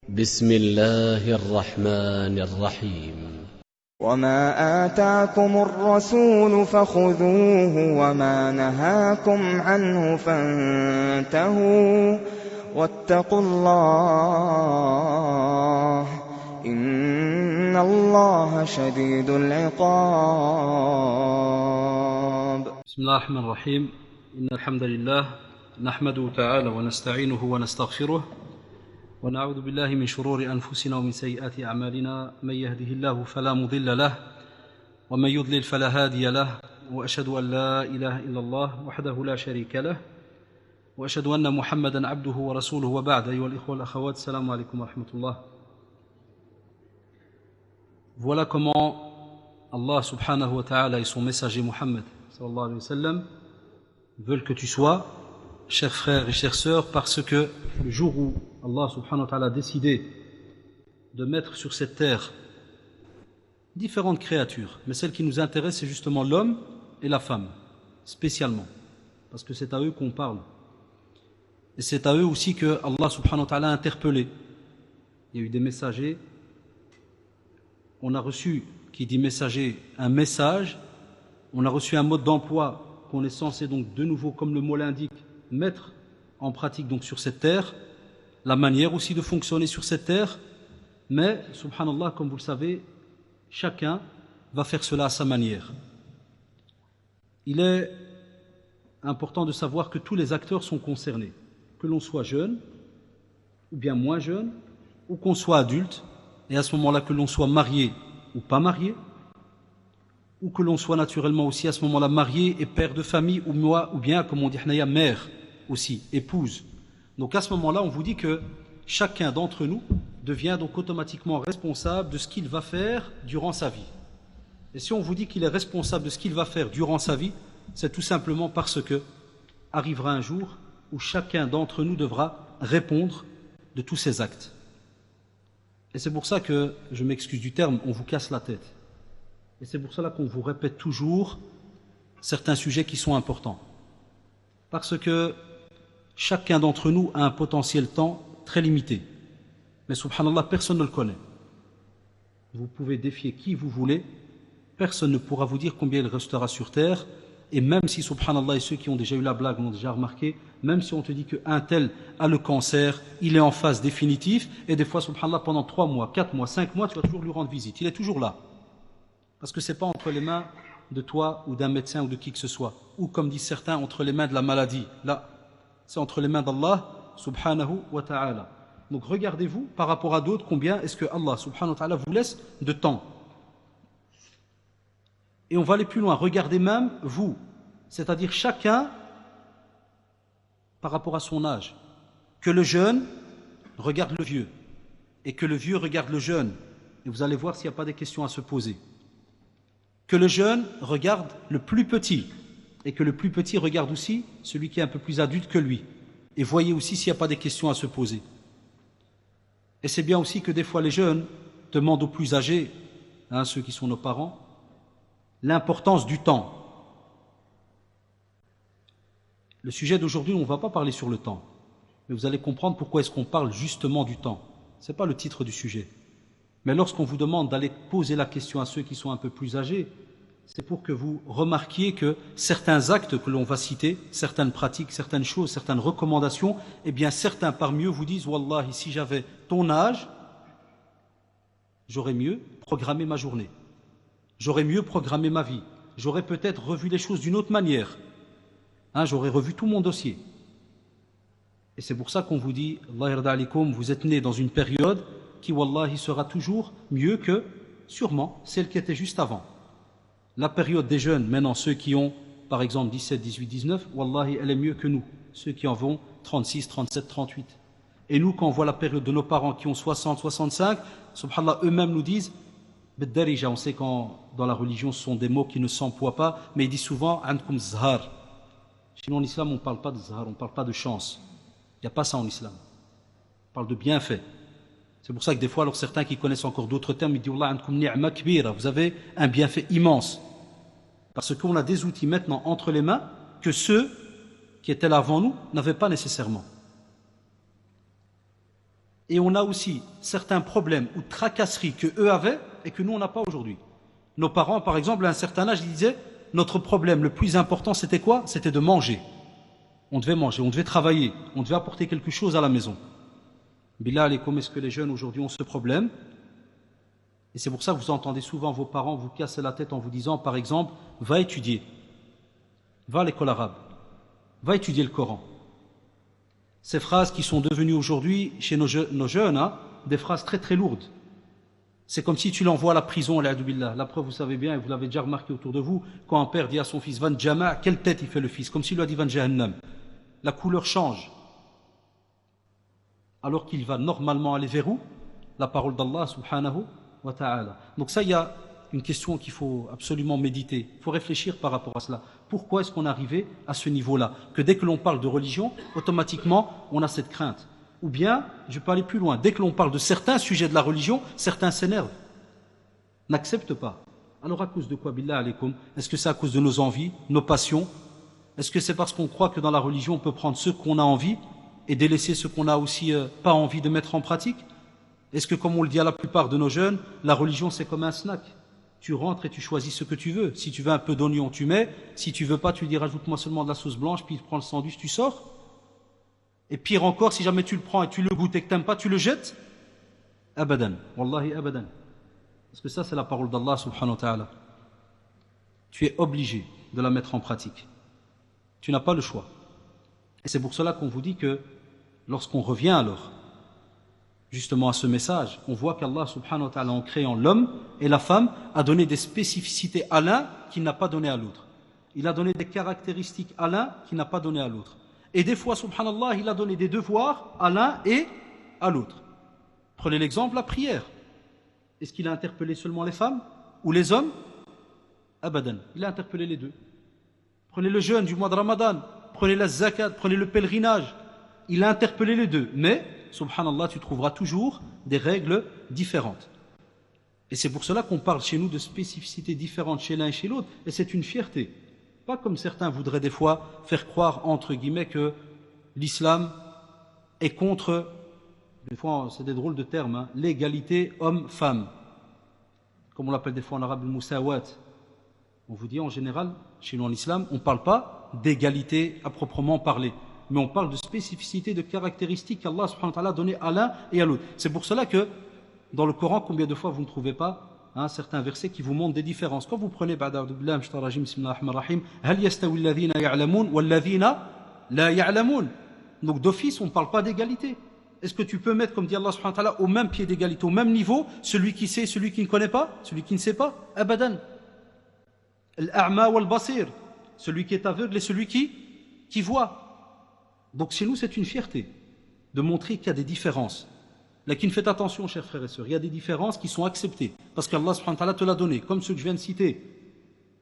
بسم الله الرحمن الرحيم وما آتاكم الرسول فخذوه وما نهاكم عنه فانتهوا واتقوا الله إن الله شديد العقاب. بسم الله الرحمن الرحيم. إن الحمد لله نحمده تعالى ونستعينه ونستغفره ونعوذ بالله من شرور أنفسنا ومن سيئات أعمالنا، من يهده الله فلا مضل له ومن يضلل فلا هادي له، وأشهد أن لا إله إلا الله وحده لا شريك له، وأشهد أن محمدا عبده ورسوله، وبعد. أيها الإخوة والأخوات، السلام عليكم ورحمة الله. Voilà comment Allah subhanahu wa ta'ala et son messager Muhammad sallallahu alayhi wa sallam veulent que tu sois, chers frères et chères sœurs, parce que le jour où Allah subhanahu wa ta'ala a décidé de mettre sur cette terre différentes créatures, mais celle qui nous intéresse, c'est justement l'homme et la femme, spécialement, parce que c'est à eux qu'on parle. Et c'est à eux aussi que Allah subhanahu wa ta'ala a interpellé. Il y a eu des messagers. On a reçu, qui dit messager, un message. On a reçu un mode d'emploi qu'on est censé donc de nouveau, comme le mot l'indique, mettre en pratique donc sur cette terre, la manière aussi de fonctionner sur cette terre. Mais, subhanallah, comme vous le savez, chacun va faire cela à sa manière. Il est important de savoir que tous les acteurs sont concernés, que l'on soit jeune, ou bien moins jeune, ou qu'on soit adulte, et à ce moment-là que l'on soit marié ou pas marié, ou que l'on soit naturellement aussi à ce moment-là marié et père de famille, ou bien, comme on dit, mère aussi, épouse. Donc à ce moment-là, on vous dit que chacun d'entre nous devient donc automatiquement responsable de ce qu'il va faire durant sa vie. Et si on vous dit qu'il est responsable de ce qu'il va faire durant sa vie, c'est tout simplement parce que arrivera un jour où chacun d'entre nous devra répondre de tous ses actes. Et c'est pour ça que, je m'excuse du terme, on vous casse la tête. Et c'est pour cela qu'on vous répète toujours certains sujets qui sont importants. Parce que chacun d'entre nous a un potentiel temps très limité. Mais subhanallah, personne ne le connaît. Vous pouvez défier qui vous voulez, personne ne pourra vous dire combien il restera sur terre. Et même si, subhanallah, et ceux qui ont déjà eu la blague l'ont déjà remarqué, même si on te dit qu'un tel a le cancer, il est en phase définitive, et des fois, subhanallah, pendant 3 mois, 4 mois, 5 mois, tu vas toujours lui rendre visite. Il est toujours là. Parce que ce n'est pas entre les mains de toi ou d'un médecin ou de qui que ce soit. Ou comme disent certains, entre les mains de la maladie. Là, c'est entre les mains d'Allah, subhanahu wa ta'ala. Donc regardez-vous, par rapport à d'autres, combien est-ce que Allah, subhanahu wa ta'ala, vous laisse de temps. Et on va aller plus loin. Regardez même vous, c'est-à-dire chacun par rapport à son âge. Que le jeune regarde le vieux et que le vieux regarde le jeune. Et vous allez voir s'il n'y a pas des questions à se poser. Que le jeune regarde le plus petit et que le plus petit regarde aussi celui qui est un peu plus adulte que lui. Et voyez aussi s'il n'y a pas des questions à se poser. Et c'est bien aussi que des fois les jeunes demandent aux plus âgés, ceux qui sont nos parents, l'importance du temps. Le sujet d'aujourd'hui, on ne va pas parler sur le temps, mais vous allez comprendre pourquoi est-ce qu'on parle justement du temps. Ce n'est pas le titre du sujet. Mais lorsqu'on vous demande d'aller poser la question à ceux qui sont un peu plus âgés, c'est pour que vous remarquiez que certains actes que l'on va citer, certaines pratiques, certaines choses, certaines recommandations, eh bien certains parmi eux vous disent « Wallahi, si j'avais ton âge, j'aurais mieux programmé ma journée. J'aurais mieux programmé ma vie. J'aurais peut-être revu les choses d'une autre manière. J'aurais revu tout mon dossier. » Et c'est pour ça qu'on vous dit, Allah yarda alikum, vous êtes né dans une période qui, wallahi, sera toujours mieux que, sûrement, celle qui était juste avant. La période des jeunes, maintenant, ceux qui ont, par exemple, 17, 18, 19, wallahi, elle est mieux que nous. Ceux qui en vont 36, 37, 38. Et nous, quand on voit la période de nos parents qui ont 60, 65, subhanallah, eux-mêmes nous disent, B'darija, on sait quand dans la religion ce sont des mots qui ne s'emploient pas, mais ils disent souvent Andkum zhar. Sinon en islam on ne parle pas de zhar, on ne parle pas de chance. Il n'y a pas ça en islam. On parle de bienfait. C'est pour ça que des fois, alors certains qui connaissent encore d'autres termes, ils disent Allah andkum ni'ma kbira, vous avez un bienfait immense. Parce qu'on a des outils maintenant entre les mains que ceux qui étaient là avant nous n'avaient pas nécessairement. Et on a aussi certains problèmes ou tracasseries que eux avaient et que nous on n'a pas aujourd'hui. Nos parents, par exemple, à un certain âge, ils disaient notre problème le plus important, c'était quoi? C'était de manger. On devait manger, on devait travailler, on devait apporter quelque chose à la maison. Bilal, et comment est-ce que les jeunes aujourd'hui ont ce problème? Et c'est pour ça que vous entendez souvent vos parents vous casser la tête en vous disant, par exemple, va étudier, va à l'école arabe, va étudier le Coran. Ces phrases qui sont devenues aujourd'hui, chez nos jeunes, hein, des phrases très très lourdes. C'est comme si tu l'envoies à la prison, billah. La preuve, vous savez bien, et vous l'avez déjà remarqué autour de vous, quand un père dit à son fils, Van Jama', quelle tête il fait le fils? Comme s'il lui a dit Van Jahannam. La couleur change. Alors qu'il va normalement aller vers où? La parole d'Allah, subhanahu wa ta'ala. Donc ça, il y a une question qu'il faut absolument méditer. Il faut réfléchir par rapport à cela. Pourquoi est-ce qu'on est arrivé à ce niveau-là? Que dès que l'on parle de religion, automatiquement, on a cette crainte. Ou bien, je peux aller plus loin, dès que l'on parle de certains sujets de la religion, certains s'énervent, n'acceptent pas. Alors à cause de quoi, billah alaykoum? Est-ce que c'est à cause de nos envies, nos passions? Est-ce que c'est parce qu'on croit que dans la religion, on peut prendre ce qu'on a envie et délaisser ce qu'on a aussi pas envie de mettre en pratique? Est-ce que, comme on le dit à la plupart de nos jeunes, la religion c'est comme un snack? Tu rentres et tu choisis ce que tu veux. Si tu veux un peu d'oignon, tu mets. Si tu veux pas, tu dis rajoute-moi seulement de la sauce blanche, puis tu prends le sandwich, tu sors. Et pire encore, si jamais tu le prends et tu le goûtes et que tu n'aimes pas, tu le jettes. Abadan. Wallahi abadan. Parce que ça, c'est la parole d'Allah subhanahu wa ta'ala. Tu es obligé de la mettre en pratique. Tu n'as pas le choix. Et c'est pour cela qu'on vous dit que lorsqu'on revient alors, justement à ce message, on voit qu'Allah subhanahu wa ta'ala, en créant l'homme et la femme, a donné des spécificités à l'un qu'il n'a pas donné à l'autre. Il a donné des caractéristiques à l'un qu'il n'a pas donné à l'autre. Et des fois, subhanallah, il a donné des devoirs à l'un et à l'autre. Prenez l'exemple, la prière. Est-ce qu'il a interpellé seulement les femmes ou les hommes? Abadan. Il a interpellé les deux. Prenez le jeûne du mois de Ramadan, prenez la zakat, prenez le pèlerinage. Il a interpellé les deux. Mais, subhanallah, tu trouveras toujours des règles différentes. Et c'est pour cela qu'on parle chez nous de spécificités différentes chez l'un et chez l'autre. Et c'est une fierté. Pas comme certains voudraient des fois faire croire, entre guillemets, que l'islam est contre, des fois c'est des drôles de termes, hein, l'égalité homme-femme. Comme on l'appelle des fois en arabe, le musawat. On vous dit en général, chez nous en islam, on ne parle pas d'égalité à proprement parler. Mais on parle de spécificité, de caractéristiques qu'Allah subhanahu wa ta'ala a données à l'un et à l'autre. C'est pour cela que dans le Coran, combien de fois vous ne trouvez pas certains versets qui vous montrent des différences. Quand vous prenez donc d'office, on ne parle pas d'égalité. Est-ce que tu peux mettre, comme dit Allah subhanahu wa ta'ala, au même pied d'égalité, au même niveau, celui qui sait et celui qui ne connaît pas, celui qui ne sait pas? Abadan. Al-a'ma wal-basir, celui qui est aveugle et celui qui voit. Donc chez nous, c'est une fierté de montrer qu'il y a des différences. Lakin, faites attention, chers frères et sœurs, il y a des différences qui sont acceptées, parce qu'Allah subhanahu wa ta'ala te l'a donné, comme ceux que je viens de citer,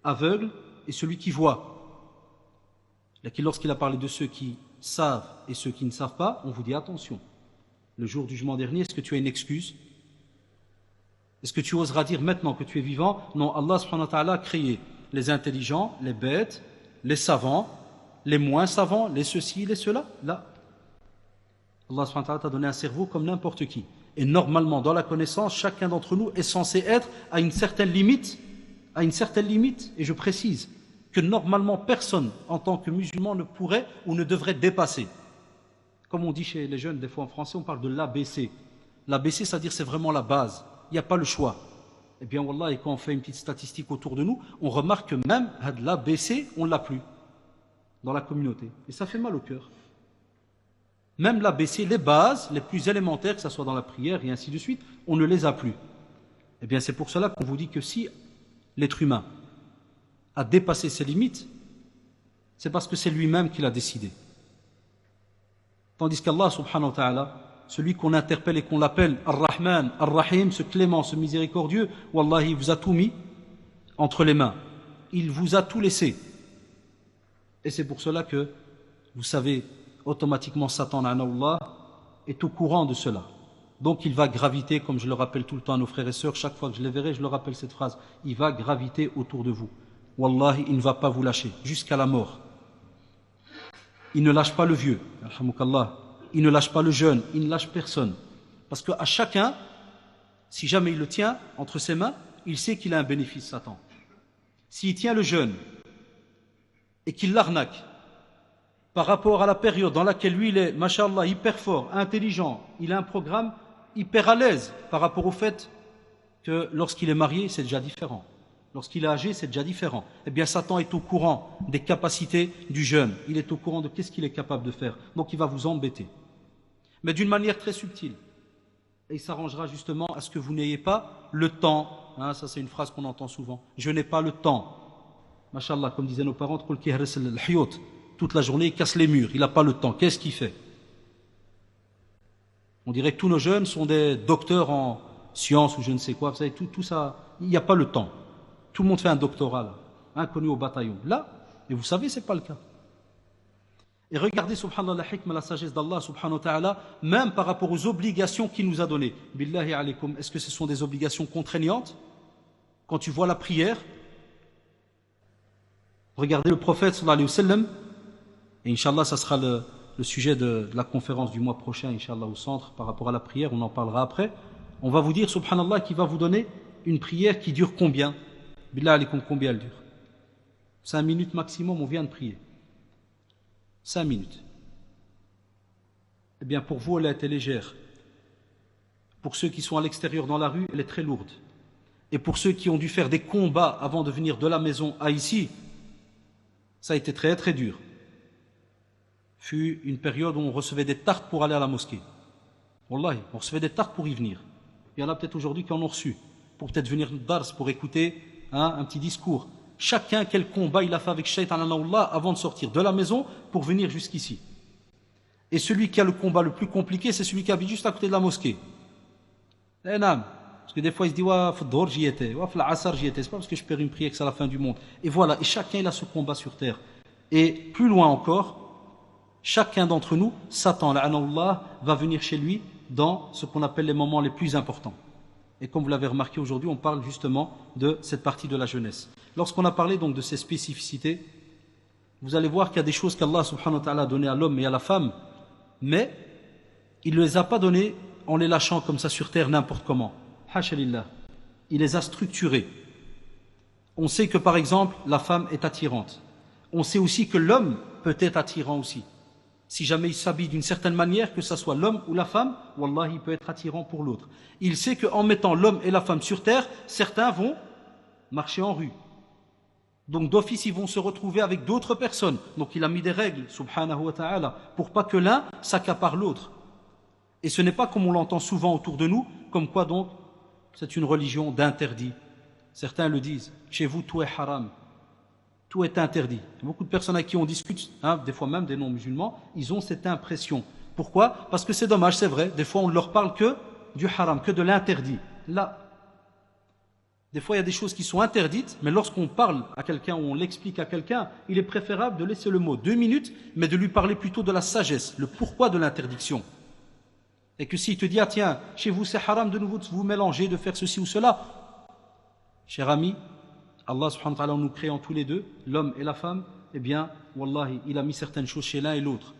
aveugle et celui qui voit. Lakin, lorsqu'il a parlé de ceux qui savent et ceux qui ne savent pas, on vous dit attention. Le jour du jugement dernier, est-ce que tu as une excuse? Est-ce que tu oseras dire maintenant que tu es vivant? Non, Allah subhanahu wa ta'ala a créé les intelligents, les bêtes, les savants, les moins savants, les ceci, les cela. Là, Allah subhanahu wa ta'ala t'a donné un cerveau comme n'importe qui. Et normalement, dans la connaissance, chacun d'entre nous est censé être à une certaine limite, et je précise que normalement personne, en tant que musulman, ne pourrait ou ne devrait dépasser. Comme on dit chez les jeunes, des fois en français, on parle de l'ABC. L'ABC, c'est-à-dire c'est vraiment la base. Il n'y a pas le choix. Eh bien, wallah, et quand on fait une petite statistique autour de nous, on remarque que même l'ABC, on ne l'a plus dans la communauté. Et ça fait mal au cœur. Même l'ABC, les bases les plus élémentaires, que ce soit dans la prière et ainsi de suite, on ne les a plus. Eh bien, c'est pour cela qu'on vous dit que si l'être humain a dépassé ses limites, c'est parce que c'est lui-même qui l'a décidé. Tandis qu'Allah subhanahu wa ta'ala, celui qu'on interpelle et qu'on l'appelle Ar-Rahman, Ar-Rahim, ce clément, ce miséricordieux, Wallahi, il vous a tout mis entre les mains. Il vous a tout laissé. Et c'est pour cela que, vous savez, automatiquement Satan, Allah, est au courant de cela. Donc il va graviter, comme je le rappelle tout le temps à nos frères et sœurs, chaque fois que je les verrai, je leur rappelle cette phrase, il va graviter autour de vous. Wallahi, il ne va pas vous lâcher, jusqu'à la mort. Il ne lâche pas le vieux, il ne lâche pas le jeune, il ne lâche personne. Parce qu'à chacun, si jamais il le tient entre ses mains, il sait qu'il a un bénéfice, Satan. S'il tient le jeune et qu'il l'arnaque par rapport à la période dans laquelle lui il est, machallah, hyper fort, intelligent, il a un programme hyper à l'aise par rapport au fait que lorsqu'il est marié, c'est déjà différent. Lorsqu'il est âgé, c'est déjà différent. Eh bien, Satan est au courant des capacités du jeune. Il est au courant de qu'est-ce qu'il est capable de faire. Donc, il va vous embêter. Mais d'une manière très subtile. Et il s'arrangera justement à ce que vous n'ayez pas le temps. Hein, ça, c'est une phrase qu'on entend souvent. Je n'ai pas le temps. Mashallah, comme disaient nos parents, toute la journée, il casse les murs. Il n'a pas le temps. Qu'est-ce qu'il fait? On dirait que tous nos jeunes sont des docteurs en sciences ou je ne sais quoi. Vous savez, tout ça, il n'y a pas le temps. Tout le monde fait un doctorat, là, inconnu au bataillon. Là, et vous savez, ce n'est pas le cas. Et regardez, subhanallah, la hikmah, la sagesse d'Allah, subhanahu wa ta'ala, même par rapport aux obligations qu'il nous a données. Billahi alaykum, est-ce que ce sont des obligations contraignantes? Quand tu vois la prière, regardez le prophète, sallallahu alayhi wa sallam, et Inch'Allah, ça sera le sujet de la conférence du mois prochain, Inch'Allah, au centre, par rapport à la prière, on en parlera après. On va vous dire, subhanallah, qu'il va vous donner une prière qui dure combien? Billah alaykoum, combien elle dure? 5 minutes maximum, on vient de prier. 5 minutes. Eh bien, pour vous, elle a été légère. Pour ceux qui sont à l'extérieur dans la rue, elle est très lourde. Et pour ceux qui ont dû faire des combats avant de venir de la maison à ici, ça a été très très dur. Fut une période où on recevait des tartes pour aller à la mosquée. Wallahi, on recevait des tartes pour y venir. Il y en a peut-être aujourd'hui qui en ont reçu, pour peut-être venir dars, pour écouter un petit discours. Chacun, quel combat il a fait avec Shaitan avant de sortir de la maison pour venir jusqu'ici. Et celui qui a le combat le plus compliqué, c'est celui qui habite juste à côté de la mosquée. Parce que des fois il se dit, ouais, Fador j'y étais, ouais, Asar j'y étais, c'est pas parce que je perds une prière que c'est la fin du monde. Et voilà, et chacun il a ce combat sur terre. Et plus loin encore, chacun d'entre nous, Satan, la'anallah, va venir chez lui dans ce qu'on appelle les moments les plus importants. Et comme vous l'avez remarqué aujourd'hui, on parle justement de cette partie de la jeunesse. Lorsqu'on a parlé donc de ces spécificités, vous allez voir qu'il y a des choses qu'Allah subhanahu wa ta'ala a données à l'homme et à la femme, mais il ne les a pas données en les lâchant comme ça sur terre n'importe comment. Hasha lillah. Il les a structurées. On sait que par exemple, la femme est attirante. On sait aussi que l'homme peut être attirant aussi. Si jamais il s'habille d'une certaine manière, que ce soit l'homme ou la femme, wallah, il peut être attirant pour l'autre. Il sait qu'en mettant l'homme et la femme sur terre, certains vont marcher en rue. Donc d'office, ils vont se retrouver avec d'autres personnes. Donc il a mis des règles, subhanahu wa ta'ala, pour pas que l'un s'accapare l'autre. Et ce n'est pas comme on l'entend souvent autour de nous, comme quoi donc c'est une religion d'interdit. Certains le disent, chez vous tout est haram. Tout est interdit. Beaucoup de personnes avec qui on discute, des fois même des non-musulmans, ils ont cette impression. Pourquoi? Parce que c'est dommage, c'est vrai. Des fois, on ne leur parle que du haram, que de l'interdit. Là, des fois, il y a des choses qui sont interdites, mais lorsqu'on parle à quelqu'un ou on l'explique à quelqu'un, il est préférable de laisser le mot 2 minutes, mais de lui parler plutôt de la sagesse, le pourquoi de l'interdiction. Et que s'il te dit, tiens, chez vous c'est haram de nouveau de vous mélanger, de faire ceci ou cela, cher ami, Allah subhanahu wa ta'ala nous créant tous les deux, l'homme et la femme, eh bien, wallahi, il a mis certaines choses chez l'un et l'autre.